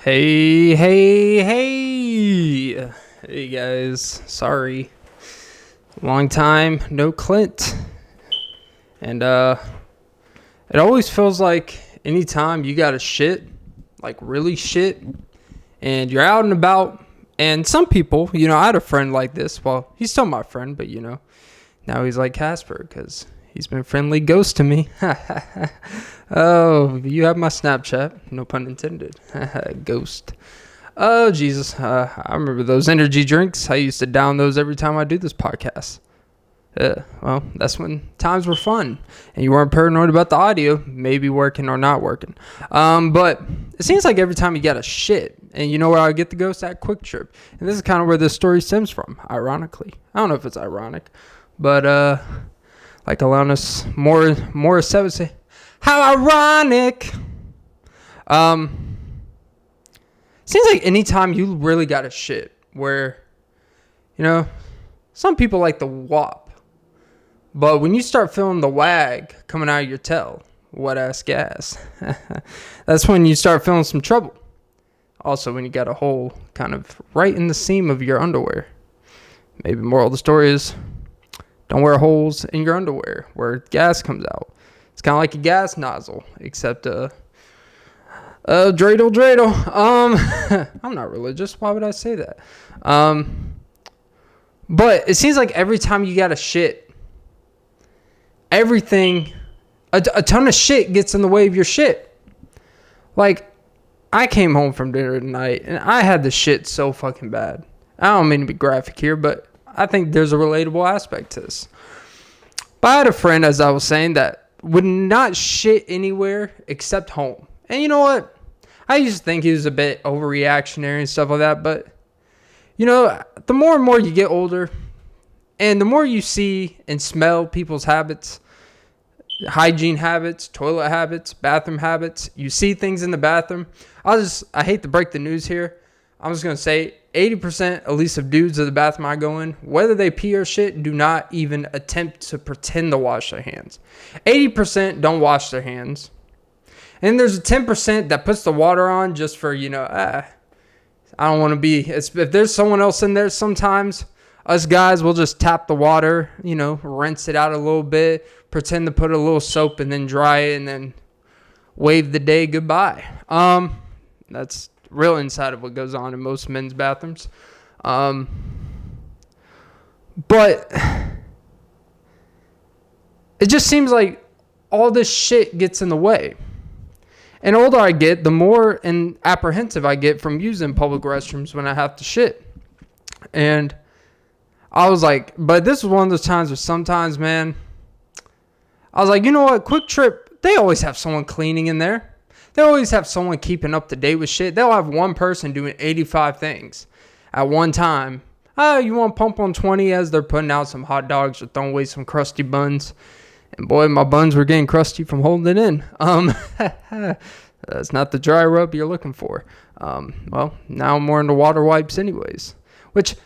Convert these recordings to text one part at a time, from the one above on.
Hey. Hey guys, sorry. Long time, no Clint. And it always feels like anytime you got a shit, like really shit, and you're out and about, and some people, I had a friend like this. Well, he's still my friend, but now he's like Casper because he's been friendly ghost to me. Oh, you have my Snapchat. No pun intended. Ghost. Oh, Jesus. I remember those energy drinks. I used to down those every time I do this podcast. Well, that's when times were fun and you weren't paranoid about the audio maybe working or not working. But it seems like every time you got a shit, and you know where I get the ghost at? Quick Trip. And this is kind of where this story stems from, ironically. I don't know if it's ironic, but like Alanis Morissette would say, how ironic. Seems like anytime you really got a shit where, some people like the WAP. But when you start feeling the WAG coming out of your tail, wet ass gas, that's when you start feeling some trouble. Also, when you got a hole kind of right in the seam of your underwear. Maybe moral of the story is don't wear holes in your underwear where gas comes out. It's kind of like a gas nozzle, except dreidel. I'm not religious. Why would I say that? But it seems like every time you got a shit, everything, a ton of shit gets in the way of your shit. Like, I came home from dinner tonight, and I had the shit so fucking bad. I don't mean to be graphic here, but I think there's a relatable aspect to this. But I had a friend, as I was saying, that would not shit anywhere except home. And you know what? I used to think he was a bit overreactionary and stuff like that, but, the more and more you get older, and the more you see and smell people's habits, hygiene habits, toilet habits, bathroom habits, you see things in the bathroom. I hate to break the news here. I'm just going to say 80% at least of dudes in the bathroom I go in, whether they pee or shit, do not even attempt to pretend to wash their hands. 80% don't wash their hands. And there's a 10% that puts the water on just for, I don't want to be, if there's someone else in there, sometimes us guys will just tap the water, rinse it out a little bit, pretend to put a little soap and then dry it and then wave the day goodbye. That's real inside of what goes on in most men's bathrooms. But it just seems like all this shit gets in the way. And the older I get, the more apprehensive I get from using public restrooms when I have to shit. And I was like, but this was one of those times where sometimes, man, I was like, you know what? Quick Trip, they always have someone cleaning in there. They always have someone keeping up to date with shit. They'll have one person doing 85 things at one time. Oh, you want to pump on 20 as they're putting out some hot dogs or throwing away some crusty buns. And boy, my buns were getting crusty from holding it in. That's not the dry rub you're looking for. Well, now I'm more into water wipes anyways. Which,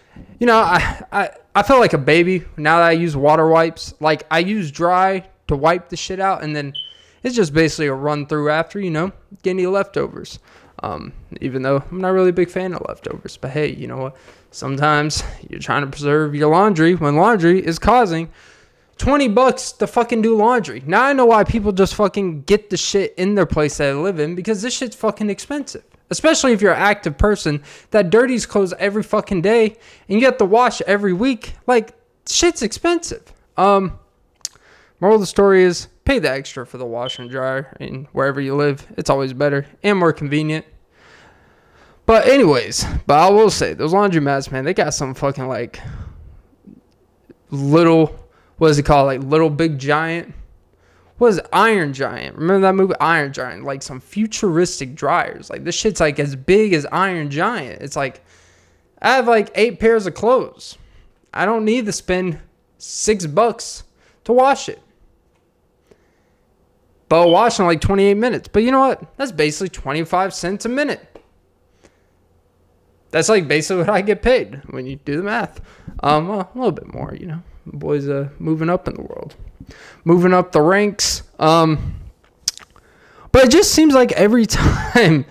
I feel like a baby now that I use water wipes. Like, I use dry to wipe the shit out, and then it's just basically a run through after, get any leftovers. Even though I'm not really a big fan of leftovers. But hey, you know what? Sometimes you're trying to preserve your laundry when laundry is causing $20 to fucking do laundry. Now I know why people just fucking get the shit in their place that they live in, because this shit's fucking expensive. Especially if you're an active person that dirties clothes every fucking day and you have to wash every week. Like, shit's expensive. Moral of the story is pay the extra for the washer and dryer, and wherever you live, it's always better and more convenient. But anyways, I will say, those laundromats, man, they got some fucking like little, what is it called? Like Little Big Giant. What is it? Iron Giant. Remember that movie? Iron Giant. Like some futuristic dryers. Like this shit's like as big as Iron Giant. It's like, I have like 8 pairs of clothes. I don't need to spend $6 to wash it. But I'll wash in like 28 minutes. But you know what? That's basically 25 cents a minute. That's like basically what I get paid when you do the math. Well, a little bit more, Boys moving up in the world. Moving up the ranks. But it just seems like every time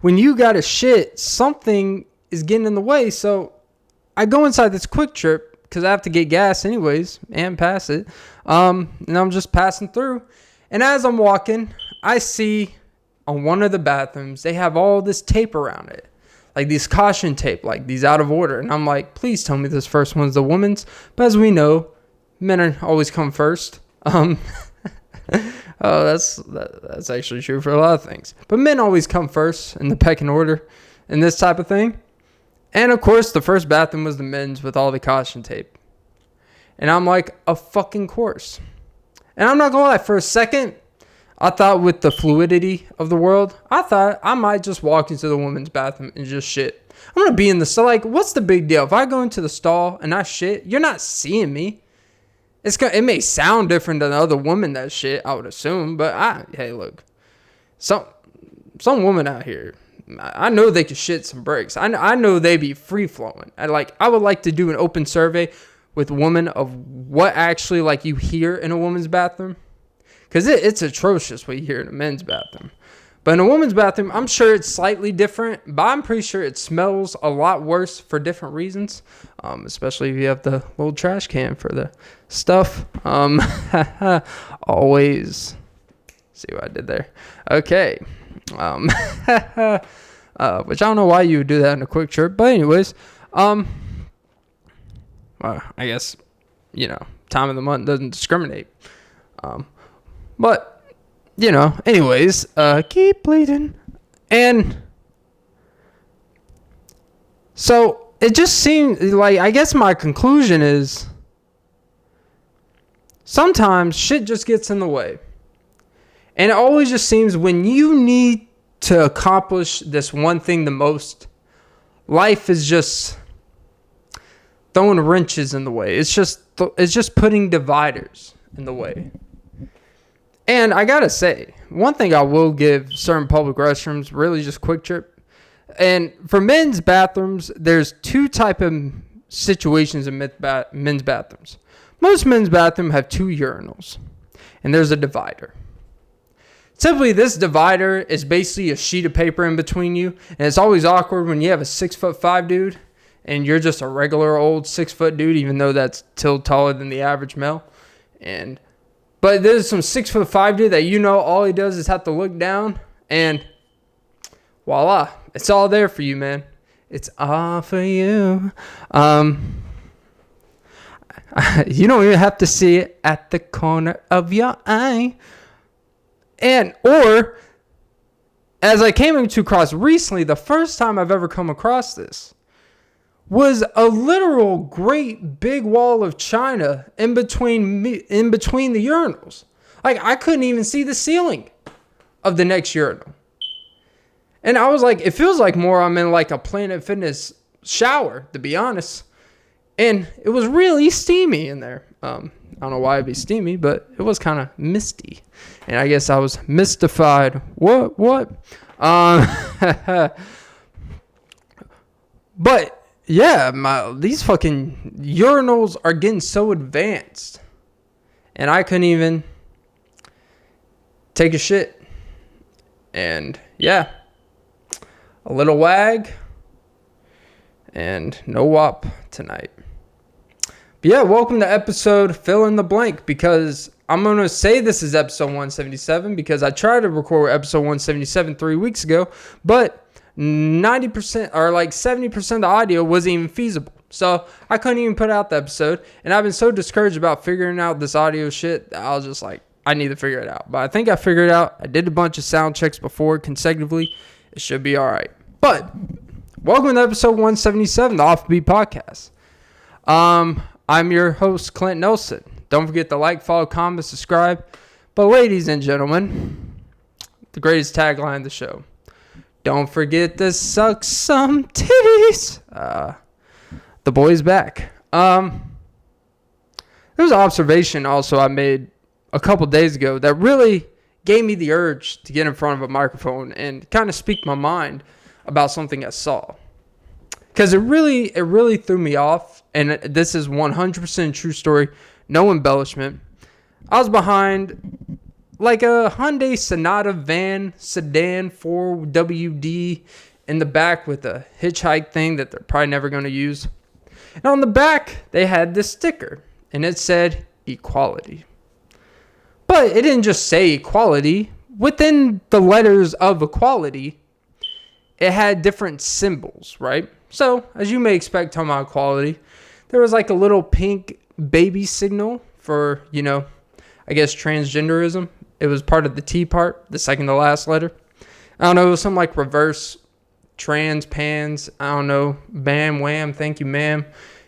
when you got to shit, something is getting in the way. So I go inside this Quick Trip because I have to get gas anyways and pass it. And I'm just passing through. And as I'm walking, I see on one of the bathrooms, they have all this tape around it. Like these caution tape, like these out of order. And I'm like, please tell me this first one's the woman's. But as we know, men are always come first. Oh, that's actually true for a lot of things. But men always come first in the pecking order in this type of thing. And of course, the first bathroom was the men's with all the caution tape. And I'm like, a fucking course. And I'm not gonna lie, for a second, I thought with the fluidity of the world, I thought I might just walk into the women's bathroom and just shit. I'm going to be in the stall. Like, what's the big deal? If I go into the stall and I shit, you're not seeing me. It may sound different than the other woman that shit, I would assume. But, hey, look. Some woman out here, I know they can shit some bricks. I know they be free-flowing. I would like to do an open survey with women of what actually, like, you hear in a woman's bathroom. Because it's atrocious what you hear in a men's bathroom. But in a woman's bathroom, I'm sure it's slightly different. But I'm pretty sure it smells a lot worse for different reasons. Especially if you have the little trash can for the stuff. Always. See what I did there. Okay. Which I don't know why you would do that in a Quick Trip. But anyways. Well, I guess, time of the month doesn't discriminate. But, anyways, keep bleeding. And so it just seems like, I guess my conclusion is sometimes shit just gets in the way. And it always just seems when you need to accomplish this one thing the most, life is just throwing wrenches in the way. It's just putting dividers in the way. And I gotta say, one thing I will give certain public restrooms, really just Quick Trip. And for men's bathrooms, there's two type of situations in men's bathrooms. Most men's bathrooms have 2 urinals, and there's a divider. Typically, this divider is basically a sheet of paper in between you, and it's always awkward when you have a 6'5" dude, and you're just a regular old 6 foot dude, even though that's still taller than the average male. But there's some 6'5" dude that all he does is have to look down, and voila, it's all there for you, man. It's all for you. You don't even have to see it at the corner of your eye. Or as I came across recently, the first time I've ever come across this was a literal great big wall of china in between the urinals. Like, I couldn't even see the ceiling of the next urinal. And I was like, it feels like more I'm in like a Planet Fitness shower, to be honest. And it was really steamy in there. I don't know why it'd be steamy, but it was kind of misty. And I guess I was mystified. What? But yeah, these fucking urinals are getting so advanced. And I couldn't even take a shit. And yeah, a little WAG and no WAP tonight. But yeah, welcome to episode fill in the blank, because I'm going to say this is episode 177 because I tried to record episode 177 3 weeks ago, but 90% or like 70% of the audio wasn't even feasible. So I couldn't even put out the episode. And I've been so discouraged about figuring out this audio shit that I was just like, I need to figure it out. But I think I figured it out. I did a bunch of sound checks before consecutively. It should be all right. But welcome to episode 177, the Off Beat Podcast. I'm your host, Clint Nelson. Don't forget to like, follow, comment, subscribe. But ladies and gentlemen, the greatest tagline of the show. Don't forget to suck some titties. The boy's back. There was an observation also I made a couple days ago that really gave me the urge to get in front of a microphone and kind of speak my mind about something I saw. Because it really threw me off. And this is 100% true story. No embellishment. I was behind like a Hyundai Sonata van sedan 4WD in the back with a hitchhike thing that they're probably never going to use. And on the back, they had this sticker, and it said equality. But it didn't just say equality. Within the letters of equality, it had different symbols, right? So, as you may expect talking about equality, there was like a little pink baby signal for, I guess transgenderism. It was part of the T part, the second to last letter. I don't know, it was something like reverse trans pans. I don't know, bam, wham, thank you, ma'am.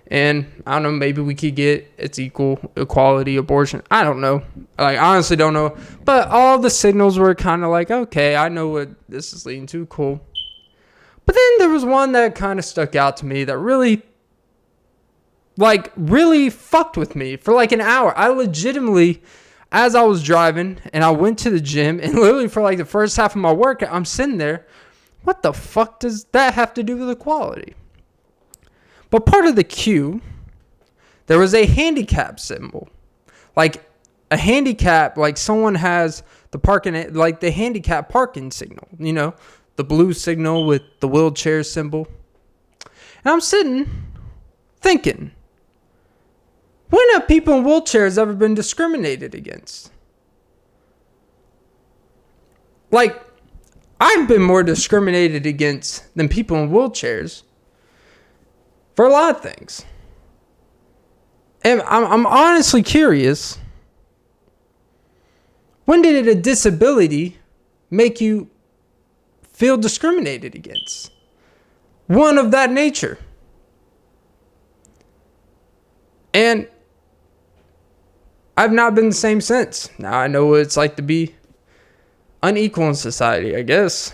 And I don't know, maybe we could get it's equal, equality, abortion. I don't know. Like, honestly don't know. But all the signals were kind of like, okay, I know what this is leading to. Cool. But then there was one that kind of stuck out to me that really fucked with me for like an hour. I legitimately, as I was driving and I went to the gym, and literally for like the first half of my workout, I'm sitting there. What the fuck does that have to do with equality? But part of the queue, there was a handicap symbol. Like a handicap, like someone has the parking, like the handicap parking signal, the blue signal with the wheelchair symbol. And I'm sitting thinking, when have people in wheelchairs ever been discriminated against? Like, I've been more discriminated against than people in wheelchairs for a lot of things. And I'm honestly curious, when did a disability make you feel discriminated against? One of that nature. And I've not been the same since. Now I know what it's like to be unequal in society, I guess.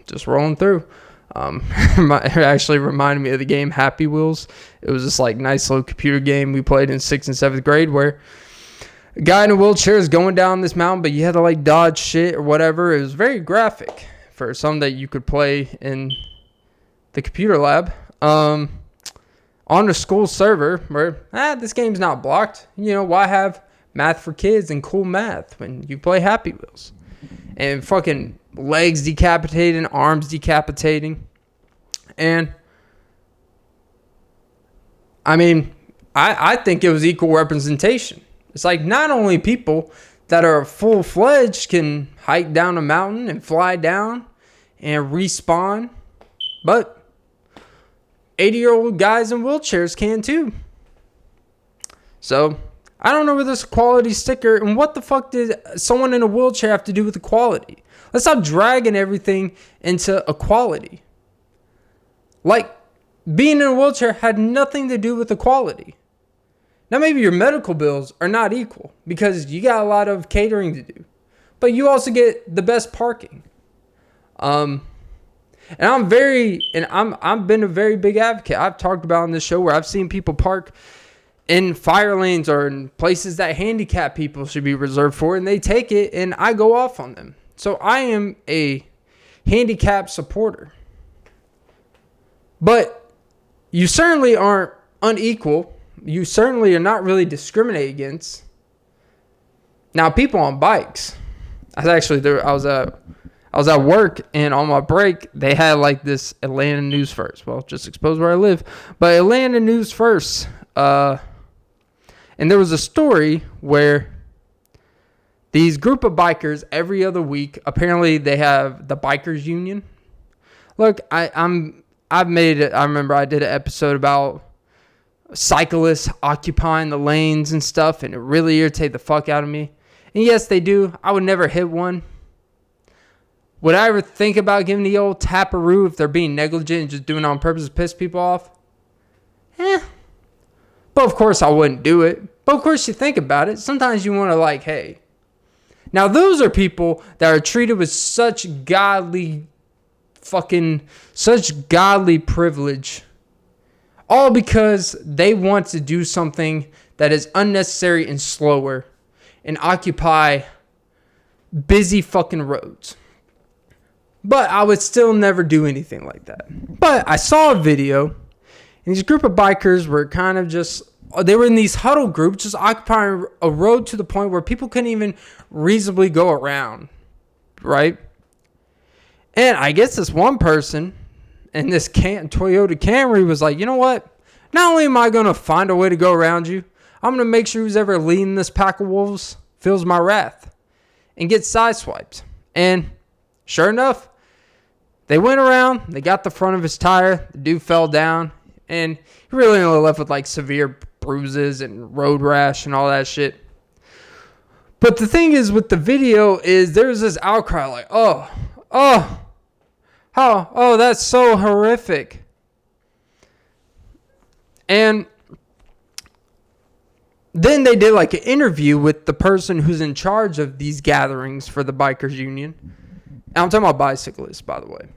Just rolling through. It actually reminded me of the game Happy Wheels. It was this like nice little computer game we played in 6th and 7th grade where a guy in a wheelchair is going down this mountain, but you had to like dodge shit or whatever. It was very graphic for something that you could play in the computer lab. On the school server where, this game's not blocked. Why have math for kids and cool math when you play Happy Wheels? And fucking legs decapitating, arms decapitating. And I mean, I think it was equal representation. It's like not only people that are full-fledged can hike down a mountain and fly down and respawn, but 80-year-old guys in wheelchairs can too. So, I don't know where this equality sticker, and what the fuck did someone in a wheelchair have to do with equality? Let's stop dragging everything into equality. Like, being in a wheelchair had nothing to do with equality. Now, maybe your medical bills are not equal because you got a lot of catering to do. But you also get the best parking. And I've been a very big advocate. I've talked about on this show where I've seen people park in fire lanes or in places that handicapped people should be reserved for, and they take it, and I go off on them. So I am a handicap supporter. But you certainly aren't unequal. You certainly are not really discriminated against. Now, people on bikes. I was at work, and on my break, they had like this Atlanta News First. Well, just expose where I live. But Atlanta News First. And there was a story where these group of bikers every other week, apparently they have the bikers union. Look, I remember I did an episode about cyclists occupying the lanes and stuff, and it really irritated the fuck out of me. And yes, they do. I would never hit one. Would I ever think about giving the old taparoo if they're being negligent and just doing it on purpose to piss people off? But of course I wouldn't do it. But of course you think about it. Sometimes you want to like, hey. Now those are people that are treated with such godly privilege. All because they want to do something that is unnecessary and slower and occupy busy fucking roads. But I would still never do anything like that. But I saw a video, and these group of bikers were kind of just they were in these huddle groups just occupying a road to the point where people couldn't even reasonably go around, right? And I guess this one person in this Toyota Camry was like, you know what? Not only am I going to find a way to go around you, I'm going to make sure who's ever leading this pack of wolves feels my wrath and gets sideswiped. And sure enough, they went around, they got the front of his tire, the dude fell down, and he really only left with like severe bruises and road rash and all that shit. But the thing is with the video is there's this outcry like, oh, that's so horrific. And then they did like an interview with the person who's in charge of these gatherings for the bikers union. And I'm talking about bicyclists, by the way.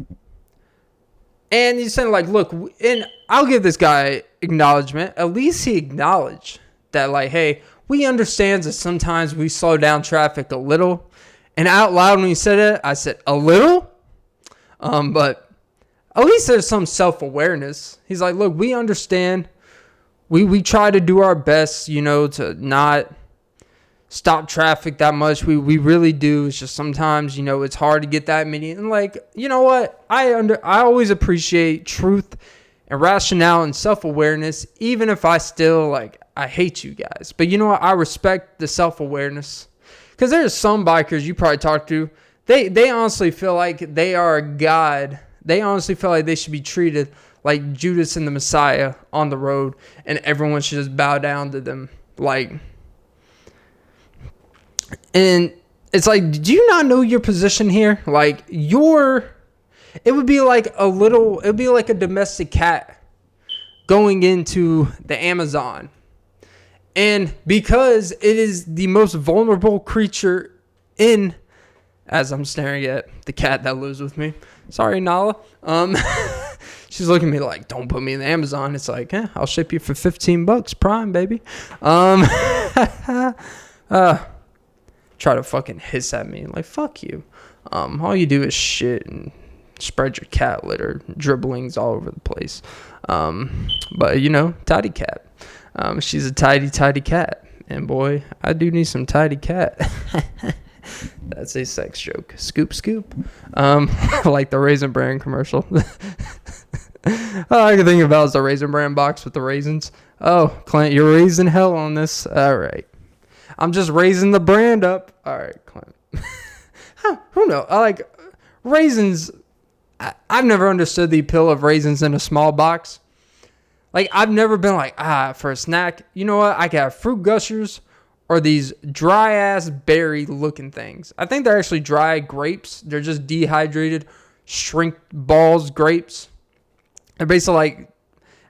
And he's saying like, look, and I'll give this guy acknowledgement. At least he acknowledged that like, hey, we understand that sometimes we slow down traffic a little. And out loud when he said it, I said, a little? But at least there's some self-awareness. He's like, look, we understand. We try to do our best, to not stop traffic that much. We really do. It's just sometimes, it's hard to get that many. And like, you know what? I always appreciate truth and rationale and self-awareness, even if I still like, I hate you guys. But you know what? I respect the self-awareness. Because there's some bikers you probably talk to, they honestly feel like they are a god. They honestly feel like they should be treated like Judas and the Messiah on the road, and everyone should just bow down to them. Like, and it's like, do you not know your position here? Like, it would be like a domestic cat going into the Amazon. And because it is the most vulnerable creature as I'm staring at the cat that lives with me. Sorry, Nala. She's looking at me like, don't put me in the Amazon. It's like, I'll ship you for $15 Prime, baby. Try to fucking hiss at me. Like, fuck you. All you do is shit and spread your cat litter. Dribblings all over the place. But, tidy cat. She's a tidy cat. And boy, I do need some tidy cat. That's a sex joke. Scoop, scoop. Like the Raisin Bran commercial. All I can think about is the Raisin Bran box with the raisins. Oh, Clint, you're raising hell on this. All right. I'm just raising the brand up. All right, Clint. Who knows? I like raisins. I've never understood the appeal of raisins in a small box. Like, I've never been like, for a snack, you know what? I can have fruit gushers or these dry-ass berry-looking things. I think they're actually dry grapes. They're just dehydrated, shrink balls grapes. They're basically like,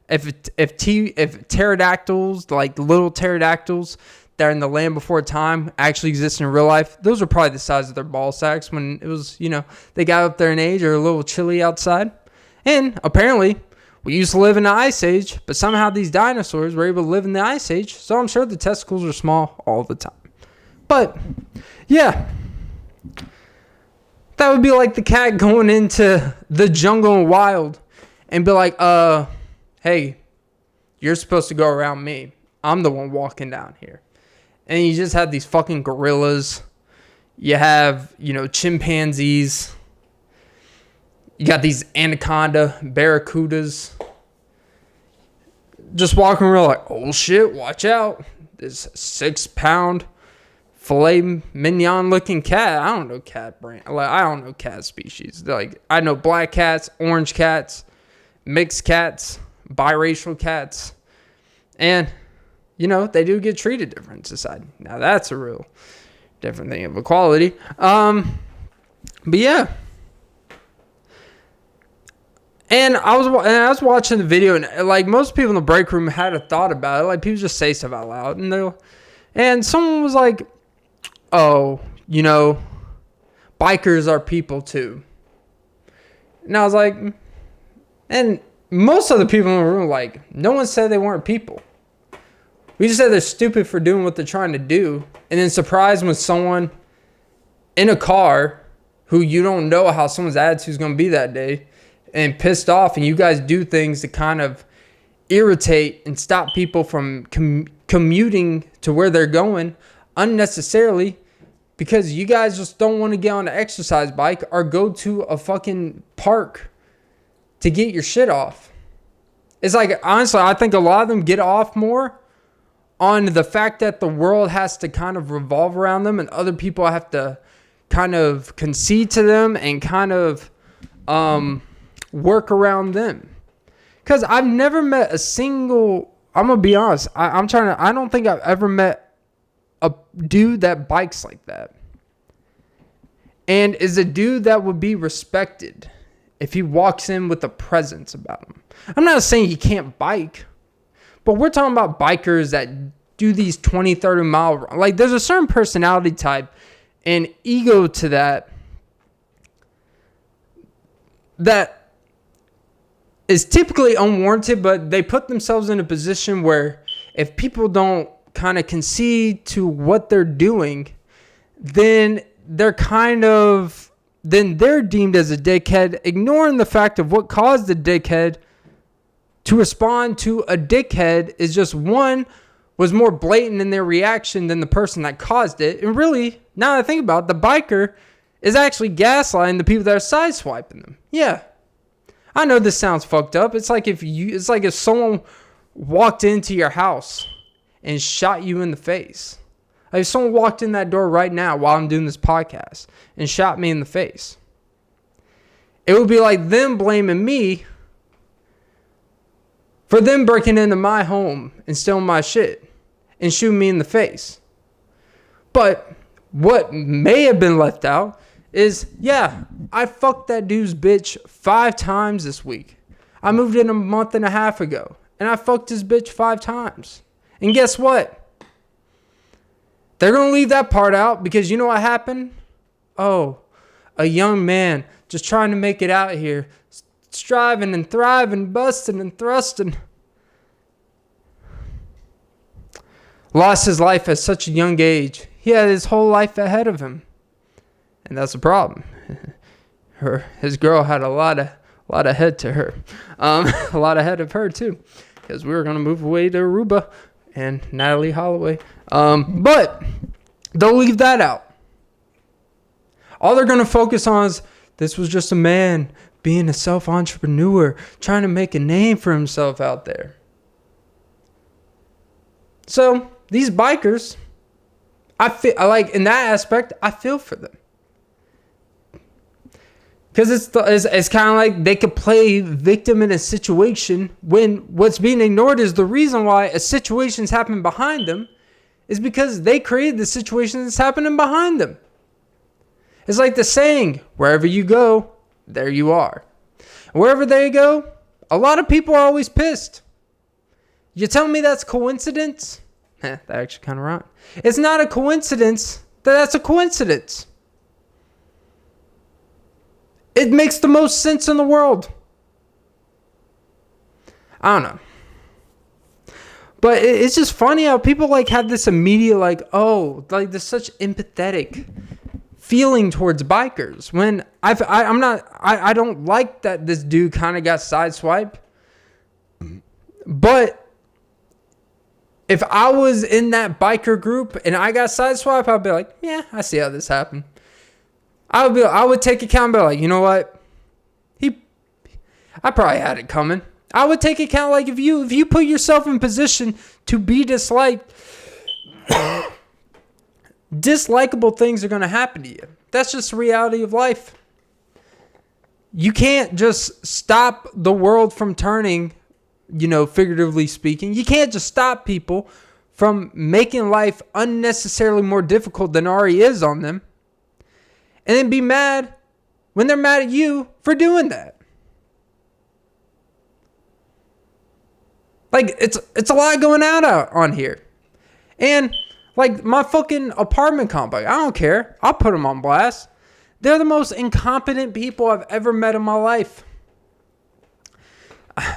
if pterodactyls, like the little pterodactyls that are in the land before time actually exist in real life, those are probably the size of their ball sacks when it was, they got up there in age or a little chilly outside. And apparently, we used to live in the Ice Age, but somehow these dinosaurs were able to live in the Ice Age, so I'm sure the testicles are small all the time. But, yeah. That would be like the cat going into the jungle and wild and be like, hey, you're supposed to go around me. I'm the one walking down here. And you just have these fucking gorillas. You have, chimpanzees. You got these anaconda, barracudas. Just walking around like, oh shit, watch out. This 6-pound filet mignon looking cat. I don't know cat brand. Like, I don't know cat species. Like, I know black cats, orange cats, mixed cats, biracial cats. And, they do get treated different in society. Now, that's a real different thing of equality. But yeah. And I was watching the video, and like most people in the break room had a thought about it. Like, people just say stuff out loud, and someone was like, "Oh, bikers are people too." And I was like, and most of the people in the room were like, no one said they weren't people. We just said they're stupid for doing what they're trying to do, and then surprised when someone in a car who you don't know how someone's attitude is going to be that day. And pissed off, and you guys do things to kind of irritate and stop people from commuting to where they're going unnecessarily because you guys just don't want to get on an exercise bike or go to a fucking park to get your shit off. It's like, honestly, I think a lot of them get off more on the fact that the world has to kind of revolve around them and other people have to kind of concede to them and kind of work around them. Because I've never met a single, I'm going to be honest, I don't think I've ever met a dude that bikes like that. And is a dude that would be respected if he walks in with a presence about him. I'm not saying he can't bike, but we're talking about bikers that do these 20, 30 mile, like there's a certain personality type and ego to that is typically unwarranted, but they put themselves in a position where if people don't kind of concede to what they're doing, then they're deemed as a dickhead, ignoring the fact of what caused the dickhead to respond to a dickhead is just one was more blatant in their reaction than the person that caused it. And really, now that I think about it, the biker is actually gaslighting the people that are sideswiping them. Yeah. I know this sounds fucked up. It's like if someone walked into your house and shot you in the face. Like if someone walked in that door right now while I'm doing this podcast and shot me in the face. It would be like them blaming me for them breaking into my home and stealing my shit and shooting me in the face. But what may have been left out is, yeah, I fucked that dude's bitch 5 times this week. I moved in a month and a half ago, and I fucked his bitch 5 times. And guess what? They're going to leave that part out because you know what happened? Oh, a young man just trying to make it out here, striving and thriving, busting and thrusting. Lost his life at such a young age. He had his whole life ahead of him. And that's the problem. His girl had a lot of head to her. A lot ahead of her too. Because we were going to move away to Aruba and Natalie Holloway. But they'll leave that out. All they're going to focus on is this was just a man being a self-entrepreneur, trying to make a name for himself out there. So these bikers, I in that aspect, I feel for them. Because it's kind of like they could play victim in a situation when what's being ignored is the reason why a situation's happening behind them is because they created the situation that's happening behind them. It's like the saying, wherever you go, there you are. Wherever they go, a lot of people are always pissed. You telling me that's coincidence? That actually kind of rhymed. It's not a coincidence that's a coincidence. It makes the most sense in the world. I don't know. But it's just funny how people like have this immediate there's such empathetic feeling towards bikers when I don't like that this dude kind of got sideswiped. But if I was in that biker group and I got sideswiped, I'd be like, yeah, I see how this happened. I would take account and be like, you know what? I probably had it coming. I would take account like if you put yourself in position to be disliked, dislikable things are going to happen to you. That's just the reality of life. You can't just stop the world from turning, figuratively speaking. You can't just stop people from making life unnecessarily more difficult than already is on them. And then be mad when they're mad at you for doing that. Like, it's a lot going out on here. And, like, my fucking apartment complex, I don't care. I'll put them on blast. They're the most incompetent people I've ever met in my life.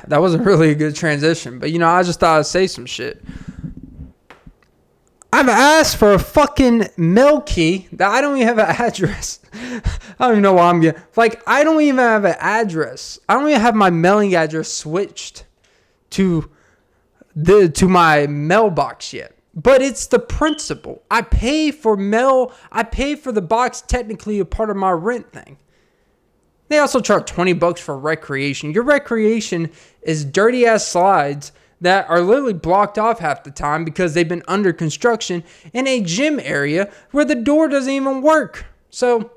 That wasn't really a good transition. But, I just thought I'd say some shit. I've asked for a fucking mail key that I don't even have an address. I don't even know why I'm getting... I don't even have an address. I don't even have my mailing address switched to to my mailbox yet. But it's the principle. I pay for mail. I pay for the box, technically a part of my rent thing. They also charge $20 for recreation. Your recreation is dirty ass slides that are literally blocked off half the time because they've been under construction in a gym area where the door doesn't even work. So,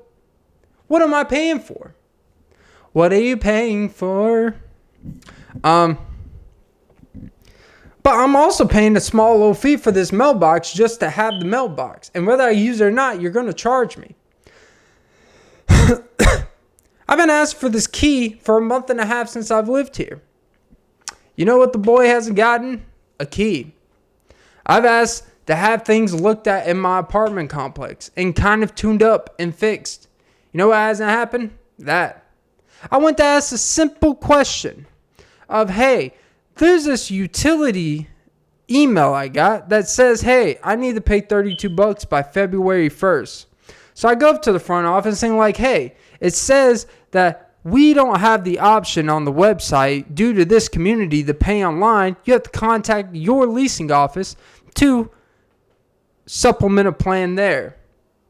what am I paying for? What are you paying for? But I'm also paying a small little fee for this mailbox just to have the mailbox. And whether I use it or not, you're going to charge me. I've been asked for this key for a month and a half since I've lived here. You know what the boy hasn't gotten? A key. I've asked to have things looked at in my apartment complex and kind of tuned up and fixed. You know what hasn't happened? That. I went to ask a simple question of, hey, there's this utility email I got that says, hey, I need to pay $32 by February 1st. So I go up to the front office saying like, hey, it says that we don't have the option on the website due to this community to pay online. You have to contact your leasing office to supplement a plan there.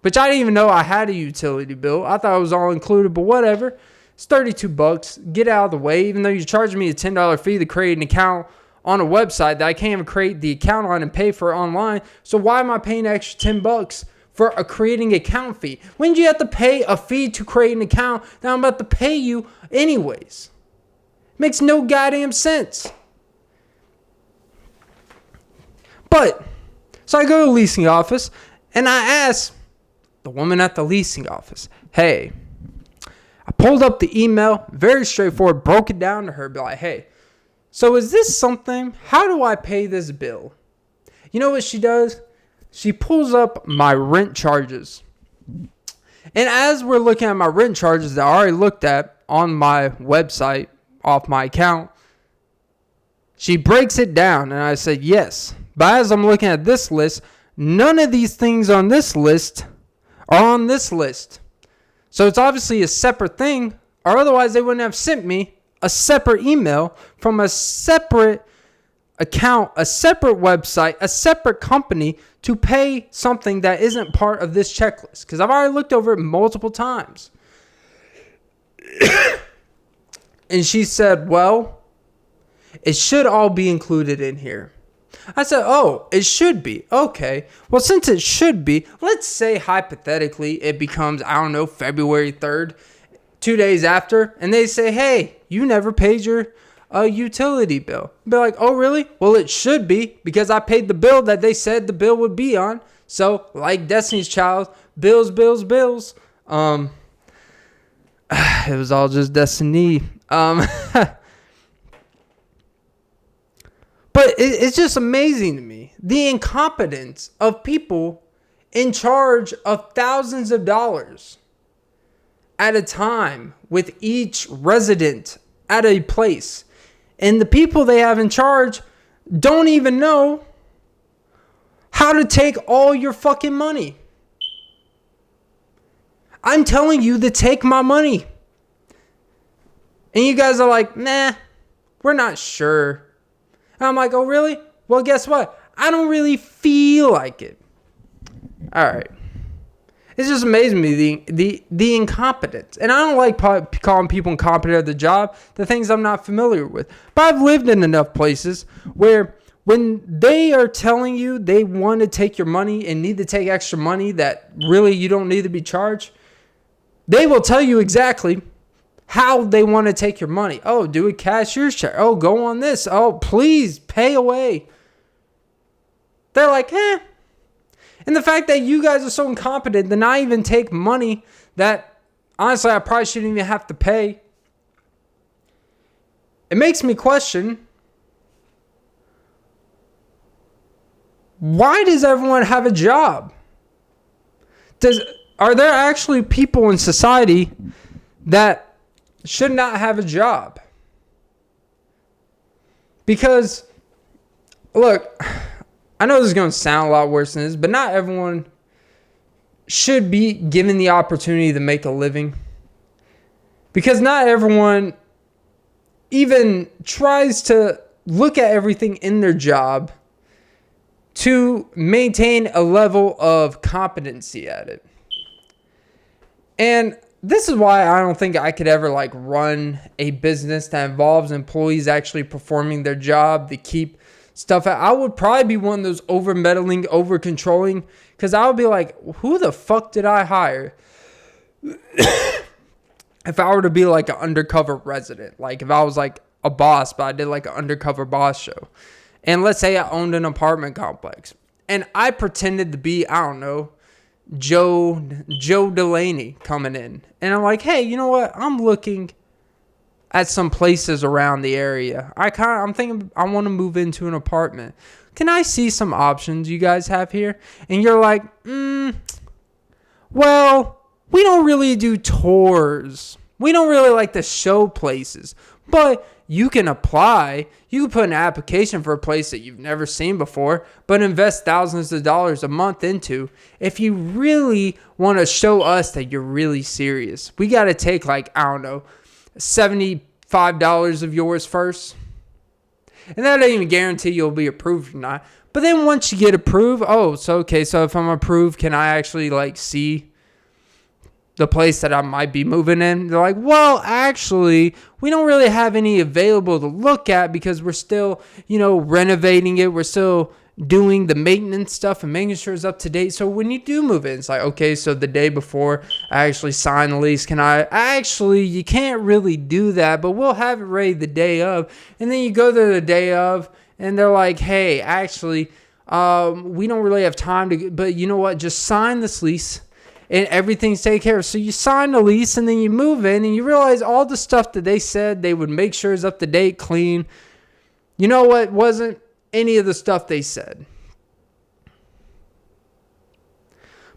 Which I didn't even know I had a utility bill. I thought it was all included, but whatever. It's $32. Get out of the way. Even though you're charging me a $10 fee to create an account on a website that I can't even create the account on and pay for it online. So why am I paying an extra $10 for a creating account fee? When do you have to pay a fee to create an account that I'm about to pay you anyways? Makes no goddamn sense. But, so I go to the leasing office and I ask the woman at the leasing office, hey, I pulled up the email, very straightforward, broke it down to her, be like, hey, so is this something? How do I pay this bill? You know what she does? She pulls up my rent charges. And as we're looking at my rent charges that I already looked at on my website off my account, she breaks it down and I said, yes. But as I'm looking at this list, none of these things on this list are on this list. So it's obviously a separate thing, or otherwise they wouldn't have sent me a separate email from a separate account, a separate website, a separate company to pay something that isn't part of this checklist. Because I've already looked over it multiple times. And she said, well, it should all be included in here. I said, oh, it should be. Okay. Well, since it should be, let's say hypothetically it becomes, I don't know, February 3rd, 2 days after, and they say, hey, you never paid your utility bill. Be like, oh, really? Well, it should be because I paid the bill that they said the bill would be on. So, like Destiny's Child, bills. It was all just destiny. But it's just amazing to me, the incompetence of people in charge of thousands of dollars at a time with each resident at a place. And the people they have in charge don't even know how to take all your fucking money. I'm telling you to take my money. And you guys are like, nah, we're not sure. And I'm like, oh, really? Well, guess what? I don't really feel like it. All right. It's just amazing me, the incompetence. And I don't like calling people incompetent at the job, the things I'm not familiar with. But I've lived in enough places where when they are telling you they want to take your money and need to take extra money that really you don't need to be charged, they will tell you exactly how they want to take your money. Oh, do a cashier's check. Oh, go on this. Oh, please pay away. They're like, And the fact that you guys are so incompetent to not even take money that, honestly, I probably shouldn't even have to pay. It makes me question, why does everyone have a job? Are there actually people in society that should not have a job? Because, look, I know this is going to sound a lot worse than this, but not everyone should be given the opportunity to make a living. Because not everyone even tries to look at everything in their job to maintain a level of competency at it. And this is why I don't think I could ever like run a business that involves employees actually performing their job to keep stuff out. I would probably be one of those over meddling, over controlling, because I would be like, who the fuck did I hire? If I were to be like an undercover resident, like if I was like a boss, but I did like an undercover boss show. And let's say I owned an apartment complex and I pretended to be, I don't know, Joe Delaney coming in. And I'm like, hey, you know what? I'm looking at some places around the area. I'm thinking I want to move into an apartment. Can I see some options you guys have here? And you're like, well, we don't really do tours. We don't really like to show places. But you can apply. You can put an application for a place that you've never seen before, but invest thousands of dollars a month into. If you really want to show us that you're really serious, we got to take like, I don't know, $75 of yours first. And that doesn't even guarantee you'll be approved or not. But then once you get approved, so if I'm approved, can I actually like see the place that I might be moving in? They're like, well, actually, we don't really have any available to look at because we're still, renovating it. We're still doing the maintenance stuff and making sure it's up to date. So when you do move in, it's like, okay, so the day before I actually sign the lease, you can't really do that, but we'll have it ready the day of. And then you go there the day of and they're like, hey, actually, we don't really have time but you know what? Just sign this lease. And everything's taken care of. So you sign the lease and then you move in and you realize all the stuff that they said they would make sure is up to date, clean. You know what? Wasn't any of the stuff they said.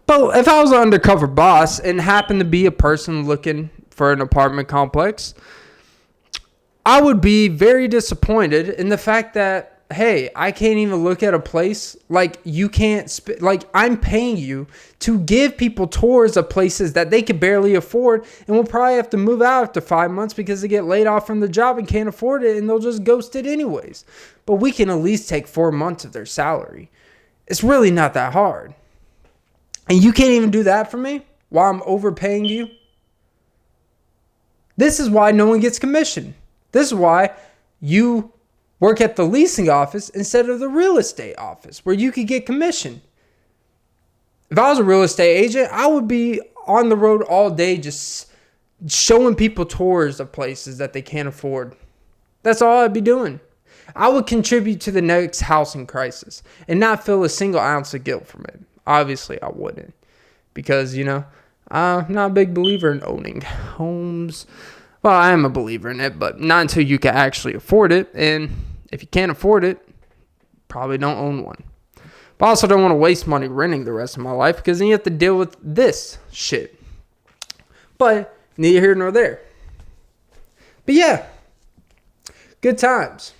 But if I was an undercover boss and happened to be a person looking for an apartment complex, I would be very disappointed in the fact that, hey, I can't even look at a place. Like, you can't, I'm paying you to give people tours of places that they could barely afford and will probably have to move out after 5 months because they get laid off from the job and can't afford it and they'll just ghost it anyways. But we can at least take 4 months of their salary. It's really not that hard. And you can't even do that for me while I'm overpaying you? This is why no one gets commission. This is why you work at the leasing office instead of the real estate office where you could get commission. If I was a real estate agent, I would be on the road all day just showing people tours of places that they can't afford. That's all I'd be doing. I would contribute to the next housing crisis and not feel a single ounce of guilt from it. Obviously, I wouldn't because, I'm not a big believer in owning homes. Well, I am a believer in it, but not until you can actually afford it. And if you can't afford it, probably don't own one. But I also don't want to waste money renting the rest of my life because then you have to deal with this shit. But neither here nor there. But yeah, good times.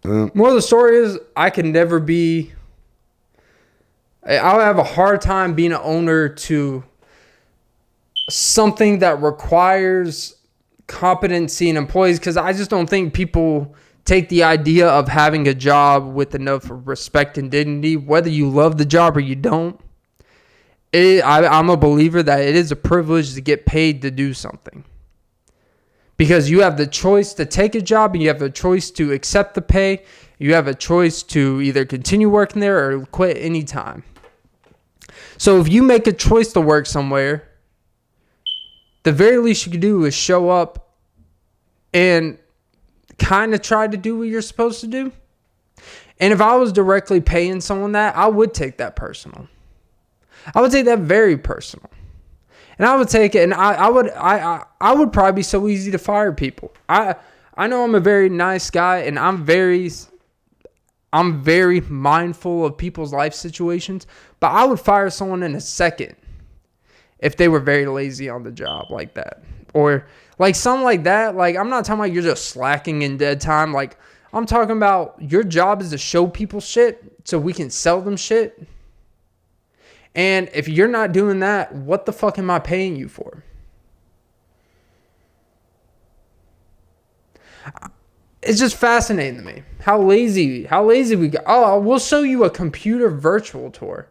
More of the story is I can never be... I'll have a hard time being an owner to something that requires competency in employees because I just don't think people take the idea of having a job with enough respect and dignity, whether you love the job or you don't. I'm a believer that it is a privilege to get paid to do something because you have the choice to take a job and you have the choice to accept the pay. You have a choice to either continue working there or quit anytime. So if you make a choice to work somewhere, the very least you can do is show up and kind of try to do what you're supposed to do. And if I was directly paying someone that, I would take that personal. I would take that very personal. And I would take it, and I would probably be so easy to fire people. I know I'm a very nice guy, and I'm very mindful of people's life situations, but I would fire someone in a second if they were very lazy on the job like that. Or like something like that. Like, I'm not talking about you're just slacking in dead time. Like, I'm talking about your job is to show people shit so we can sell them shit. And if you're not doing that, what the fuck am I paying you for? it's just fascinating to me how lazy we got. Oh, we'll show you a computer virtual tour.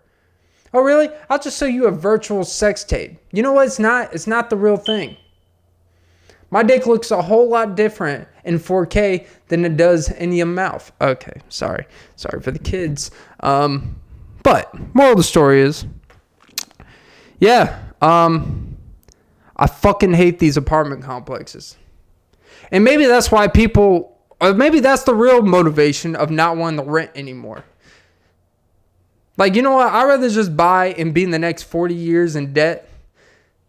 Oh, really? I'll just show you a virtual sex tape. You know what? It's not the real thing. My dick looks a whole lot different in 4K than it does in your mouth. Okay, sorry for the kids. But moral of the story is, yeah, I fucking hate these apartment complexes. And maybe that's why people, or maybe that's the real motivation of not wanting to rent anymore. Like, you know what? I'd rather just buy and be in the next 40 years in debt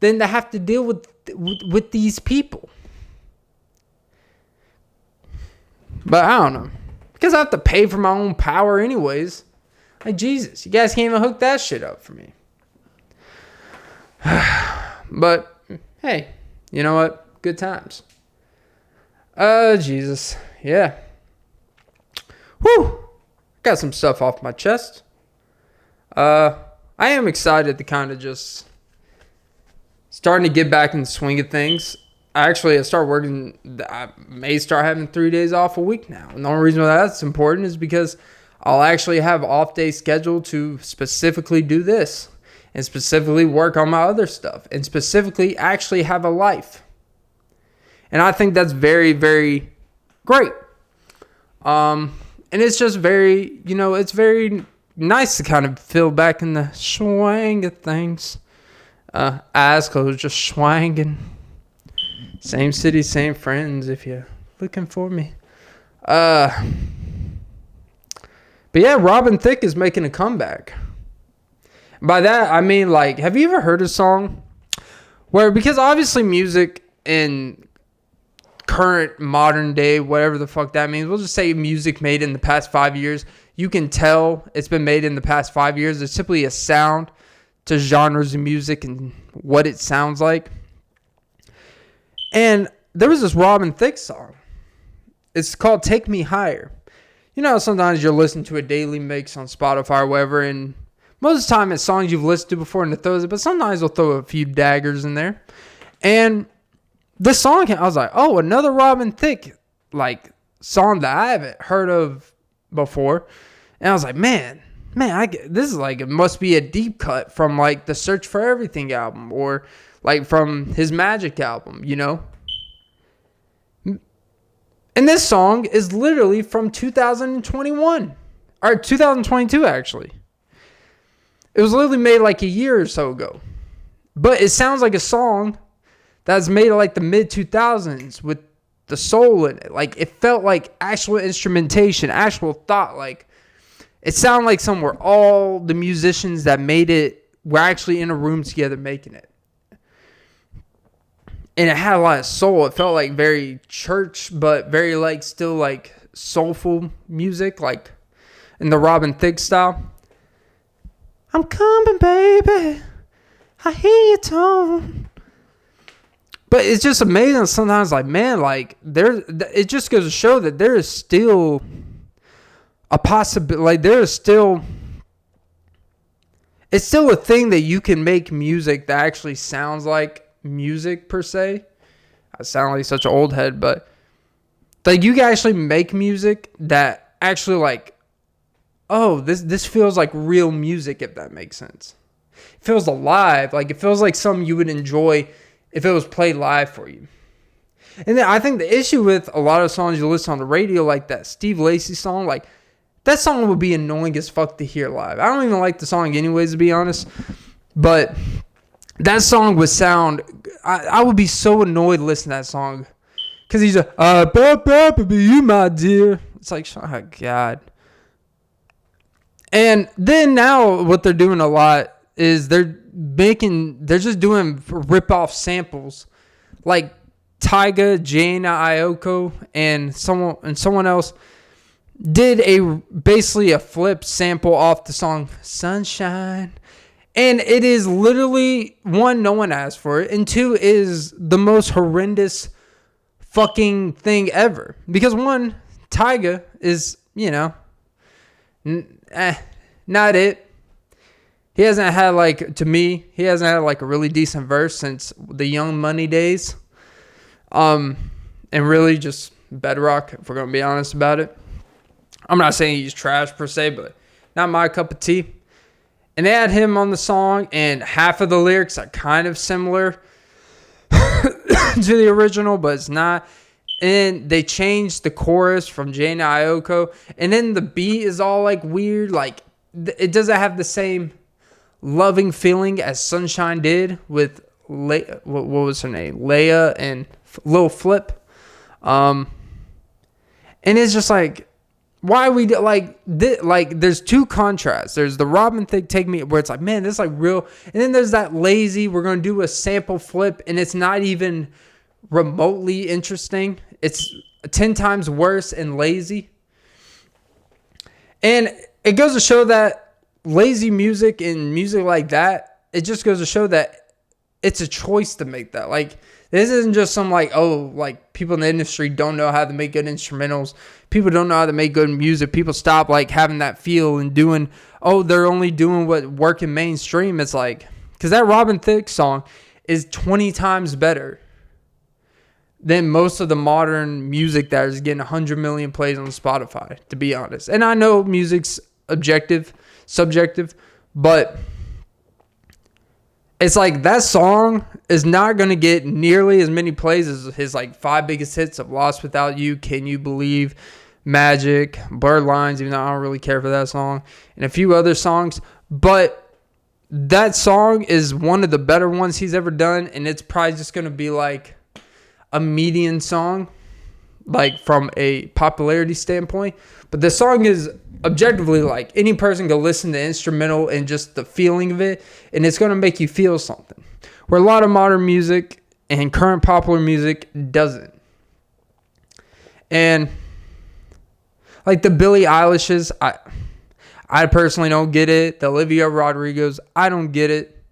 than to have to deal with these people. But I don't know. Because I have to pay for my own power anyways. Like, Jesus, you guys can't even hook that shit up for me. But, hey, you know what? Good times. Jesus. Yeah. Whew. Got some stuff off my chest. I am excited to kind of just starting to get back in the swing of things. I start working. I may start having 3 days off a week now. And the only reason why that's important is because I'll actually have off days scheduled to specifically do this and specifically work on my other stuff and specifically actually have a life. And I think that's very, very great. And it's just very, it's very nice to kind of feel back in the swing of things. Eyes closed, just swanging. Same city, same friends if you're looking for me. But yeah, Robin Thicke is making a comeback. By that, I mean, like, have you ever heard a song where, because obviously music in current modern day, whatever the fuck that means, we'll just say music made in the past 5 years, you can tell it's been made in the past 5 years. It's simply a sound to genres of music and what it sounds like. And there was this Robin Thicke song. It's called Take Me Higher. You know, sometimes you're listening to a daily mix on Spotify or whatever, and most of the time it's songs you've listened to before and it throws it, but sometimes they'll throw a few daggers in there. And this song, I was like, oh, another Robin Thicke, like, song that I haven't heard of before. And I was like, man, this is like, it must be a deep cut from, like, the Search for Everything album or, like, from his Magic album, you know? And this song is literally from 2021. Or 2022, actually. It was literally made like a year or so ago. But it sounds like a song that's made like the mid-2000s with the soul in it. Like, it felt like actual instrumentation, actual thought. Like, it sounded like somewhere all the musicians that made it were actually in a room together making it. And it had a lot of soul. It felt like very church, but very like still like soulful music, like in the Robin Thicke style. I'm coming, baby. I hear your tone. But it's just amazing sometimes, like, man, like, it just goes to show that there is still a possibility, like, there is still, it's still a thing that you can make music that actually sounds like music per se. I sound like such an old head, but like, you can actually make music that actually, like, oh, this feels like real music, if that makes sense. It feels alive. Like, it feels like something you would enjoy if it was played live for you. And then I think the issue with a lot of songs you listen on the radio, like that Steve Lacy song, like, that song would be annoying as fuck to hear live. I don't even like the song anyways, to be honest. But that song would sound, I would be so annoyed listening to that song. Because he's baby, you my dear. It's like, oh God. And then now what they're doing a lot is they're just doing rip-off samples. Like Tyga, Jana Ioko, and someone else did basically a flip sample off the song Sunshine. And it is literally, one, no one asked for it, and two, is the most horrendous fucking thing ever. Because one, Tyga is, not it. He hasn't had, like, to me, he hasn't had, like, a really decent verse since the Young Money days. And really just bedrock, if we're going to be honest about it. I'm not saying he's trash per se, but not my cup of tea. And they had him on the song, and half of the lyrics are kind of similar to the original, but it's not. And they changed the chorus from Jane Ioko, and then the beat is all like weird. Like it doesn't have the same loving feeling as Sunshine did with what was her name, Leia and Lil Flip. And it's just like, why we like there's two contrasts. There's the Robin Thicke Take Me, where it's like, man, this is like real, and then there's that lazy, we're gonna do a sample flip, and it's not even remotely interesting. It's 10 times worse and lazy. And it goes to show that lazy music and music like that, it just goes to show that it's a choice to make that. Like, this isn't just some like, oh, like people in the industry don't know how to make good instrumentals. People don't know how to make good music. People stop like having that feel and doing, oh, they're only doing what working mainstream. It's like, because that Robin Thicke song is 20 times better than most of the modern music that is getting 100 million plays on Spotify, to be honest. And I know music's subjective, but it's like that song is not going to get nearly as many plays as his like 5 biggest hits of Lost Without You, Can You Believe, Magic, Blurred Lines, even though I don't really care for that song, and a few other songs. But that song is one of the better ones he's ever done, and it's probably just going to be like a median song, like from a popularity standpoint. But the song is objectively, like, any person can listen to the instrumental and just the feeling of it, and it's going to make you feel something, where a lot of modern music and current popular music doesn't. And like the Billie Eilish's, I personally don't get it. The Olivia Rodrigo's, I don't get it,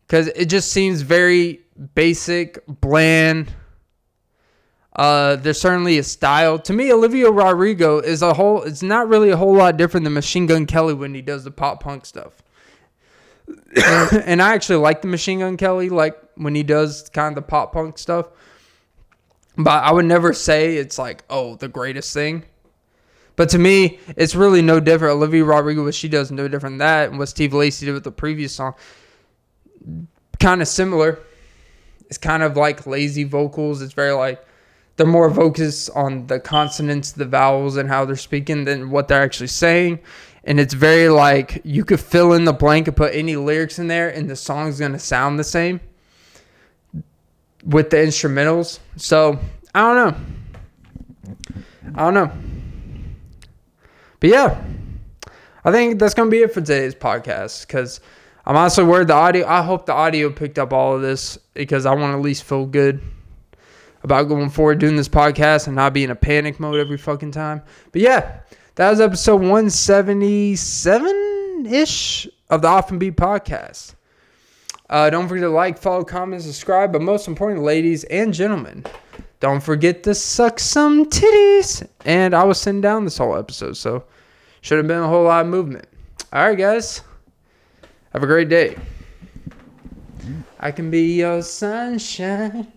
because it just seems very basic, bland. There's certainly a style. To me, Olivia Rodrigo is it's not really a whole lot different than Machine Gun Kelly when he does the pop punk stuff. And I actually like the Machine Gun Kelly, like when he does kind of the pop punk stuff. But I would never say it's like, oh, the greatest thing. But to me, it's really no different. Olivia Rodrigo, what she does, no different than that. And what Steve Lacy did with the previous song, kind of similar. It's kind of like lazy vocals. It's very like, they're more focused on the consonants, the vowels, and how they're speaking than what they're actually saying. And it's very like, you could fill in the blank and put any lyrics in there, and the song's going to sound the same with the instrumentals. So, I don't know. But yeah, I think that's going to be it for today's podcast, because I'm honestly worried I hope the audio picked up all of this, because I want to at least feel good about going forward doing this podcast and not be in a panic mode every fucking time. But yeah, that was episode 177-ish of the Off and Beat podcast. Don't forget to like, follow, comment, subscribe, but most importantly, ladies and gentlemen, don't forget to suck some titties. And I was sitting down this whole episode, so should have been a whole lot of movement. All right, guys. Have a great day. I can be your sunshine.